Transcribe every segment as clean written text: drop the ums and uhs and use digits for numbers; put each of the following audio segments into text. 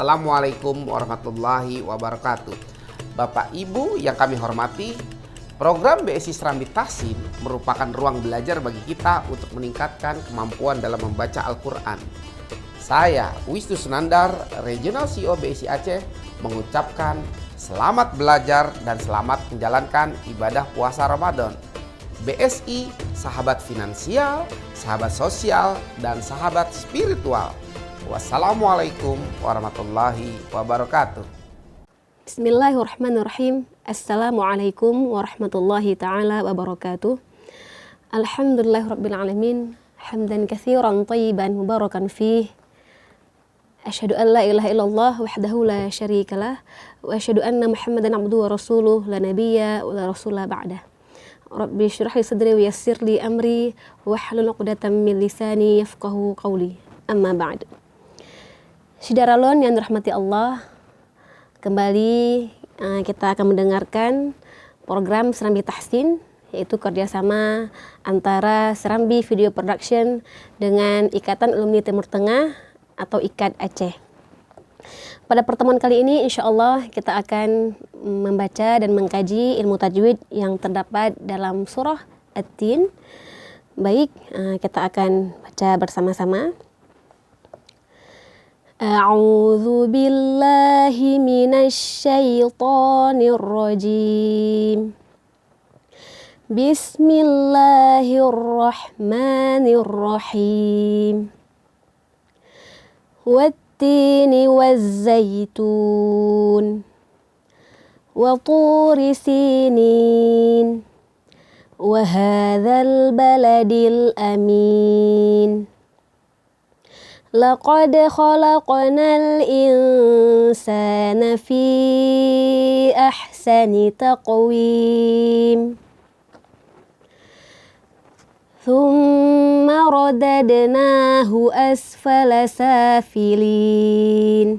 Assalamualaikum warahmatullahi wabarakatuh. Bapak Ibu yang kami hormati, program BSI Serambi Tahsin merupakan ruang belajar bagi kita untuk meningkatkan kemampuan dalam membaca Al-Quran. Saya, Wisnu Sunandar, Regional CEO BSI Aceh, mengucapkan selamat belajar dan selamat menjalankan ibadah puasa Ramadan. BSI, sahabat finansial, sahabat sosial, dan sahabat spiritual. Wassalamualaikum warahmatullahi wabarakatuh. Bismillahirrahmanirrahim. Assalamualaikum warahmatullahi ta'ala wabarakatuh. Alhamdulillahirrabbilalamin. Hamdan kathiran tayyiban mubarakan fih. Asyhadu an la ilaha illallah wahdahu la syarikalah. Wa asyhadu anna Muhammadan abduhu wa rasuluh la nabiyya wa la rasulah ba'dah. Rabbi syrah li sadri wa yassir li amri wahlul 'uqdatam min lisani yafqahu qawli. Amma ba'd. Syederalon yang dirahmati Allah, kembali kita akan mendengarkan program Serambi Tahsin, yaitu kerjasama antara Serambi Video Production dengan Ikatan Alumni Timur Tengah atau IKAT Aceh. Pada pertemuan kali ini insya Allah kita akan membaca dan mengkaji ilmu tajwid yang terdapat dalam surah At-Tin. Baik, kita akan baca bersama-sama. A'udzu billahi minasy syaithanir rajim. Bismillahirrahmanirrahim. Wattini wazzaitun wa turi sinin wa hadzal baladil amin. Laqad khalaqnal insana fi ahsani taqwim. Thumma radadnahu asfala safilin.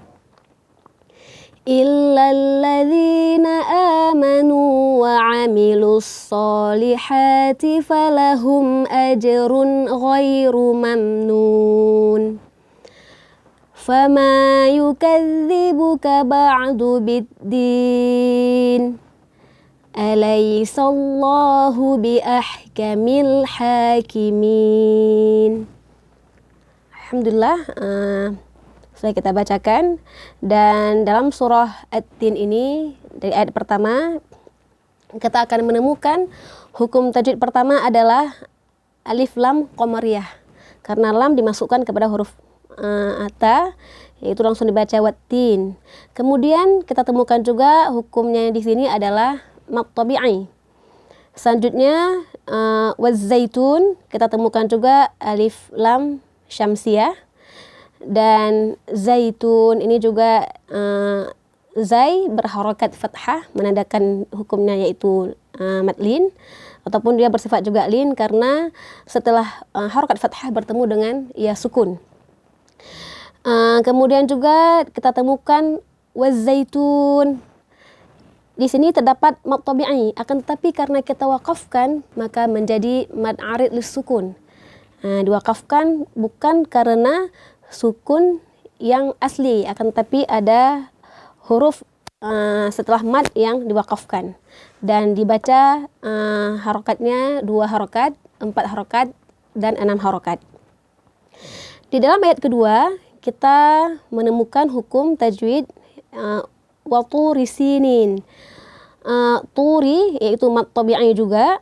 Illa alladhina amanu wa 'amilus solihati falahum ajrun ghairu mamnun. Fama yukadzibuka ba'du biddin. Alaysallahu biahkamil hakimin. Alhamdulillah, sudah kita bacakan. Dan dalam surah At-Tin ini, dari ayat pertama, kita akan menemukan hukum tajwid pertama adalah alif lam qamariyah. Karena lam dimasukkan kepada huruf ata, yaitu langsung dibaca Wat-Tin. Kemudian kita temukan juga hukumnya di sini adalah mad tabi'i. Selanjutnya waz-zaitun, kita temukan juga alif lam syamsiyah. Dan zaitun ini juga zai berharokat fathah, menandakan hukumnya yaitu mad lin, ataupun dia bersifat juga lin karena setelah harokat fathah bertemu dengan ya sukun. Kemudian juga kita temukan waz-zaitun. Di sini terdapat mad tabi'i, akan tetapi karena kita wakafkan maka menjadi mad arid lis sukun. Diwakafkan bukan karena sukun yang asli, akan tetapi ada huruf setelah mad yang diwakafkan dan dibaca harokatnya 2 harokat, 4 harokat, dan 6 harokat. Di dalam ayat kedua kita menemukan hukum tajwid wa turi sinin. Turi yaitu mad tabi'i juga,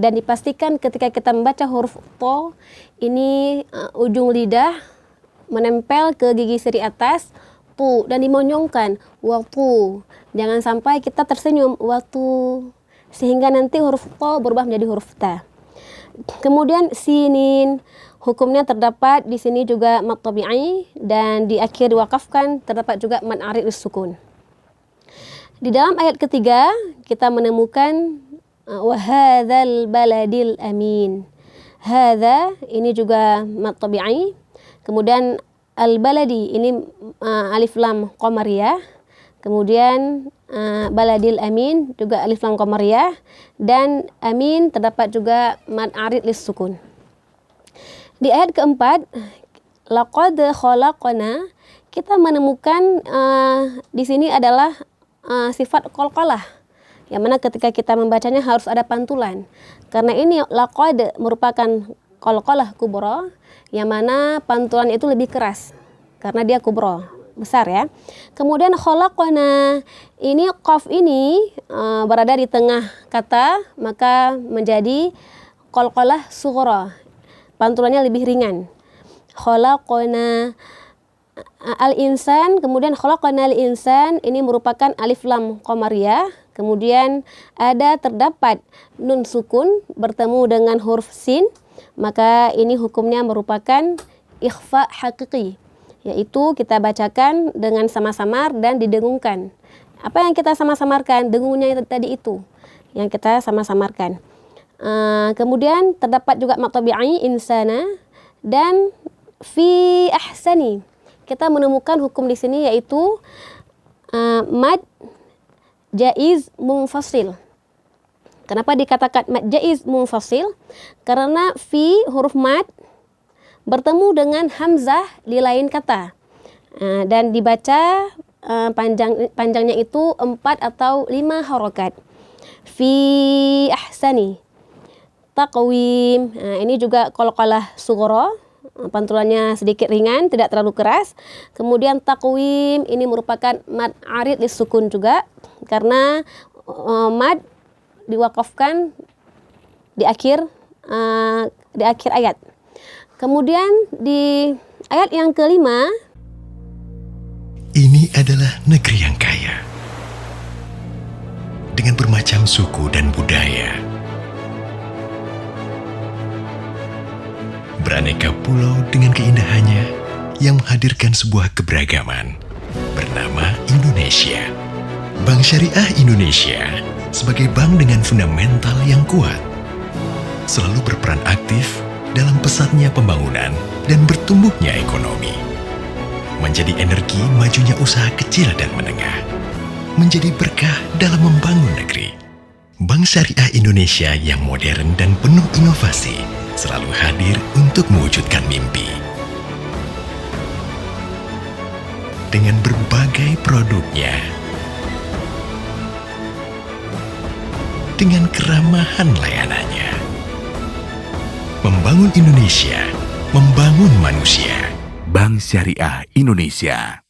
dan dipastikan ketika kita membaca huruf to ini ujung lidah menempel ke gigi seri atas tu dan dimonyongkan waktu. Jangan sampai kita tersenyum waktu sehingga nanti huruf to berubah menjadi huruf ta. Kemudian sinin, hukumnya terdapat di sini juga mad tabi'i dan di akhir diwakafkan terdapat juga mad arid lis sukun. Di dalam ayat ketiga kita menemukan wa hadzal baladil amin. Hadza ini juga mad tabi'i. Kemudian al-baladi ini alif lam qamariyah. Kemudian baladil amin juga alif lam qamariyah, dan amin terdapat juga mad arid lis sukun. Di ayat keempat, laqad khalaqna, kita menemukan di sini adalah sifat qalqalah, yang mana ketika kita membacanya harus ada pantulan. Karena ini laqad merupakan qalqalah kubra, yang mana pantulan itu lebih keras karena dia kubra, besar ya. Kemudian khalaqana, ini qaf ini berada di tengah kata, maka menjadi qalqalah sughra, pantulannya lebih ringan. Khalaqana al-insan, kemudian khalaqana al-insan, ini merupakan alif lam qamariyah. Kemudian terdapat nun sukun bertemu dengan huruf sin, maka ini hukumnya merupakan ikhfa haqiqi, yaitu kita bacakan dengan samar-samar dan didengungkan. Apa yang kita samar-samarkan? Dengungnya tadi itu yang kita samar-samarkan. Kemudian terdapat juga mad tabi'i insana dan fi ahsani. Kita menemukan hukum di sini yaitu mad jaiz munfasil. Kenapa dikatakan mad jaiz munfasil? Karena fi huruf mad bertemu dengan hamzah di lain kata, dan dibaca panjangnya itu 4 atau 5 harokat. Fi ahsani taqwim, ini juga qalqalah sughra, pantulannya sedikit ringan, tidak terlalu keras. Kemudian taqwim ini merupakan mad arid lisukun juga, karena mad diwakafkan di akhir ayat. Kemudian di ayat yang kelima, ini adalah negeri yang kaya dengan bermacam suku dan budaya. Beraneka pulau dengan keindahannya yang menghadirkan sebuah keberagaman bernama Indonesia. Bank Syariah Indonesia sebagai bank dengan fundamental yang kuat selalu berperan aktif dalam pesatnya pembangunan dan bertumbuhnya ekonomi, menjadi energi majunya usaha kecil dan menengah, menjadi berkah dalam membangun negeri. Bank Syariah Indonesia yang modern dan penuh inovasi selalu hadir untuk mewujudkan mimpi. Dengan berbagai produknya, dengan keramahan layanannya, membangun Indonesia, membangun manusia. Bank Syariah Indonesia.